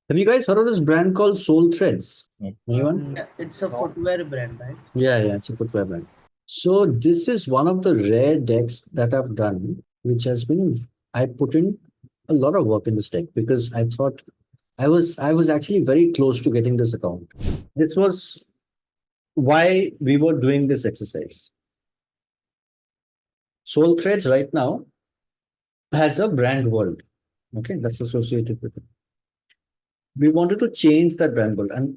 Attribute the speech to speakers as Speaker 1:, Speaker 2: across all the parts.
Speaker 1: Have you guys heard of this brand called SoleThreads? Anyone?
Speaker 2: Yeah, it's a footwear brand, right?
Speaker 1: Yeah, it's a footwear brand. So this is one of the rare decks that I've done, which has been I put in a lot of work in this deck because I thought I was actually very close to getting this account. This was why we were doing this exercise. SoleThreads right now has a brand world, okay, that's associated with it. We wanted to change that brand world and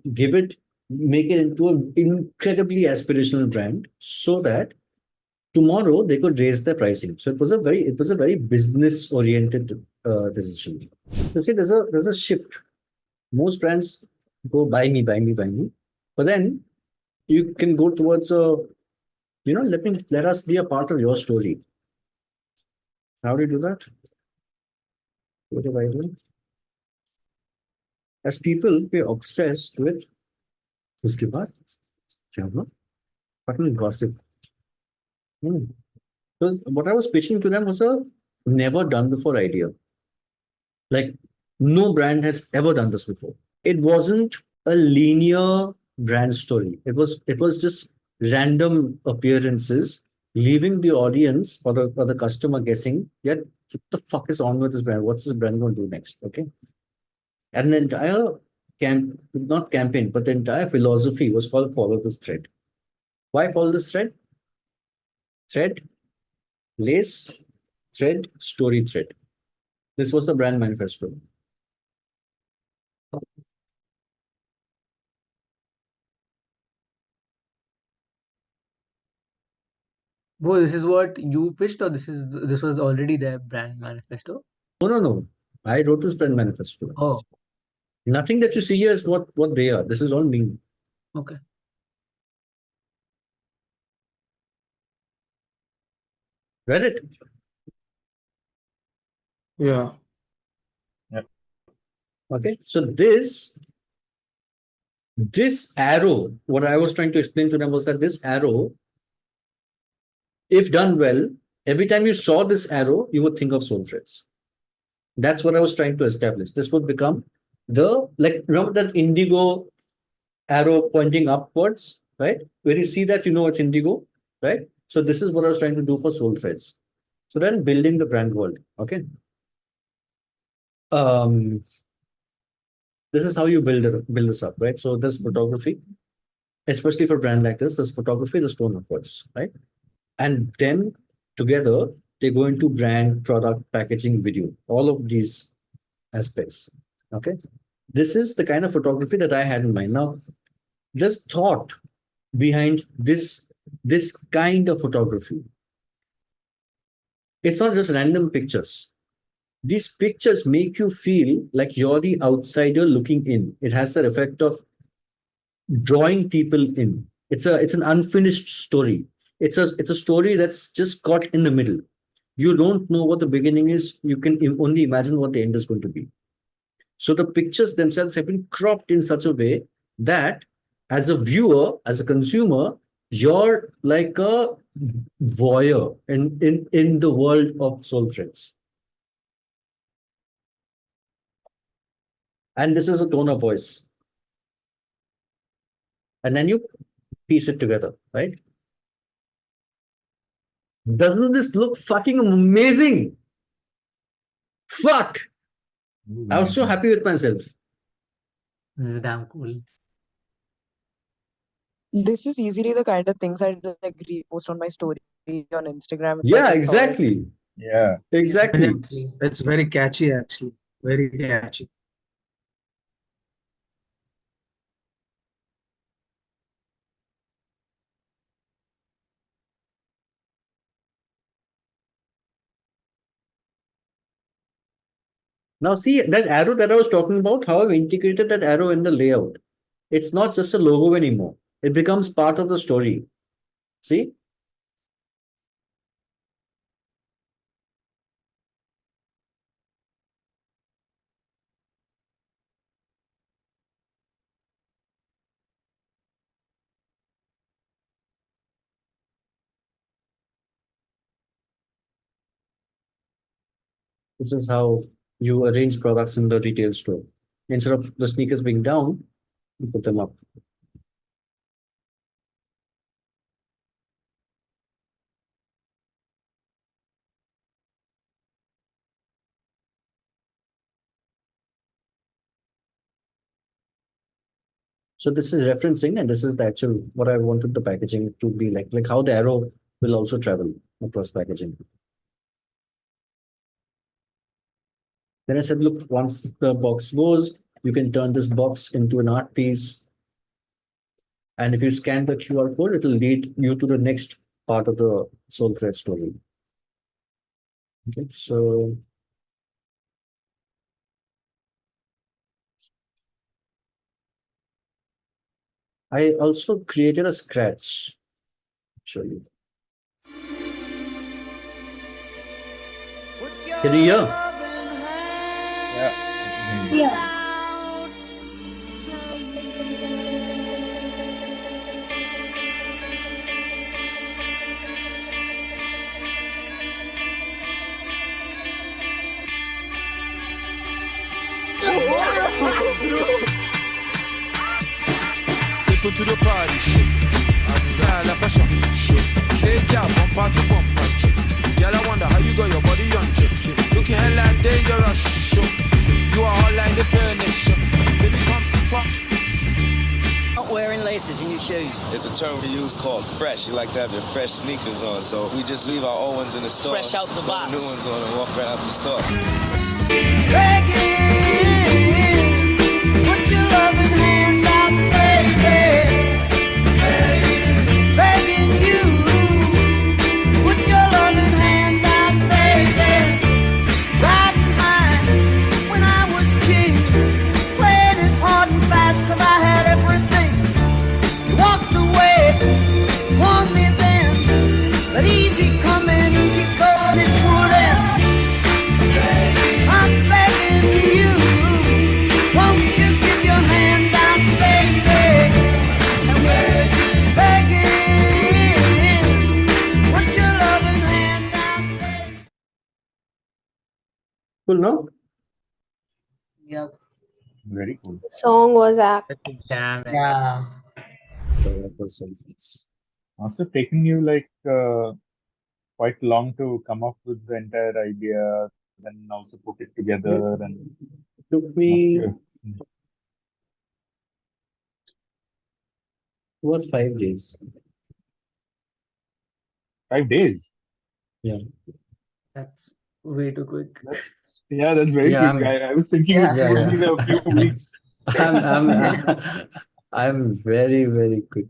Speaker 1: make it into an incredibly aspirational brand so that tomorrow they could raise their pricing. So it was a very business oriented decision. So see, there's a shift. Most brands go buy me, buy me, buy me, but then you can go towards a let us be a part of your story. How do you do that? What do I do? As people, we're obsessed with उसके बाद क्या हुआ? Fucking gossip. Hmm. Because what I was pitching to them was a never done before idea. Like no brand has ever done this before. It wasn't a linear brand story. It was just random appearances, leaving the audience or the customer guessing, yet what the fuck is on with this brand? What's this brand going to do next? Okay. And the entire not campaign, but the entire philosophy was called follow this thread. Why follow this thread? Thread, lace, thread, story thread. This was the brand manifesto.
Speaker 3: Bro, this is what you pitched, or this was already their brand manifesto?
Speaker 1: No, no, no. I wrote this brand manifesto.
Speaker 3: Oh,
Speaker 1: Nothing that you see here is what they are. This is all me.
Speaker 3: okay.
Speaker 1: Read it.
Speaker 4: Yeah.
Speaker 1: Okay. So this arrow, what I was trying to explain to them was that this arrow, if done well, every time you saw this arrow, you would think of SoleThreads. That's what I was trying to establish. This would become remember that indigo arrow pointing upwards, right? When you see that, you know it's indigo, right? So this is what I was trying to do for SoleThreads. So then building the brand world, okay? Um, this is how you build this up, right? So this photography, especially for brand like this photography, this tone of voice, right? And then together they go into brand, product, packaging, video, all of these aspects. Okay. This is the kind of photography that I had in mind. Now, just thought behind this kind of photography. It's not just random pictures. These pictures make you feel like you're the outsider looking in. It has the effect of drawing people in. It's an unfinished story. It's a story that's just caught in the middle. You don't know what the beginning is. You can only imagine what the end is going to be. So the pictures themselves have been cropped in such a way that as a viewer, as a consumer, you're like a voyeur in the world of SoleThreads. And this is a tone of voice. And then you piece it together, right? Doesn't this look fucking amazing? Fuck! I was so happy with myself.
Speaker 3: This is damn cool.
Speaker 5: This is easily the kind of things I like repost on my story on Instagram if I
Speaker 1: Yeah,
Speaker 5: just saw it.
Speaker 1: exactly.
Speaker 4: Yeah.
Speaker 1: Exactly.
Speaker 4: It's very catchy, actually. Very catchy.
Speaker 1: Now see that arrow that I was talking about, how I've integrated that arrow in the layout. It's not just a logo anymore. It becomes part of the story. See? This is how you arrange products in the retail store. Instead of the sneakers being down, you put them up. So this is referencing, and this is the actual what I wanted the packaging to be like how the arrow will also travel across packaging. Then I said, look, once the box goes, you can turn this box into an art piece. And if you scan the QR code, it will lead you to the next part of the SoleThreads story. Okay, so I also created a scratch. Show you. Can you hear?
Speaker 6: Yeah.
Speaker 7: People to the party, style of fashion, hey job, bumper to bumper. Girl, I wonder how you got your body on. Looking hella dangerous, you are all like the furniture. Baby, come super.
Speaker 8: Not wearing laces in your shoes.
Speaker 9: It's a term we use called fresh. You like to have your fresh sneakers on, so we just leave our old ones in the store.
Speaker 8: Fresh out the
Speaker 9: throw
Speaker 8: box.
Speaker 9: New ones on and walk right out the store.
Speaker 7: Put your loving hands out, baby. Begging you. Put your loving hands out, baby. Riding high when I was a kid. Playing it hard and fast 'cause I had everything. You walked away, warned me then. But easy coming, easy going, it would end. I'm begging you, won't you give your hand out, baby? Begging, put your loving hand out, baby.
Speaker 1: Cool, no?
Speaker 2: Yep.
Speaker 6: Very cool. Song was act.
Speaker 3: Damn.
Speaker 2: Yeah.
Speaker 1: So that was it's
Speaker 6: Must have taken you like quite long to come up with the entire idea, then also put it together, and
Speaker 1: took
Speaker 6: must
Speaker 1: me
Speaker 6: be
Speaker 1: over 5 days.
Speaker 6: 5 days.
Speaker 3: That's way too quick.
Speaker 6: That's very
Speaker 1: Yeah,
Speaker 6: quick. I was thinking
Speaker 2: Yeah.
Speaker 6: it would be a few weeks.
Speaker 1: I'm very, very quick.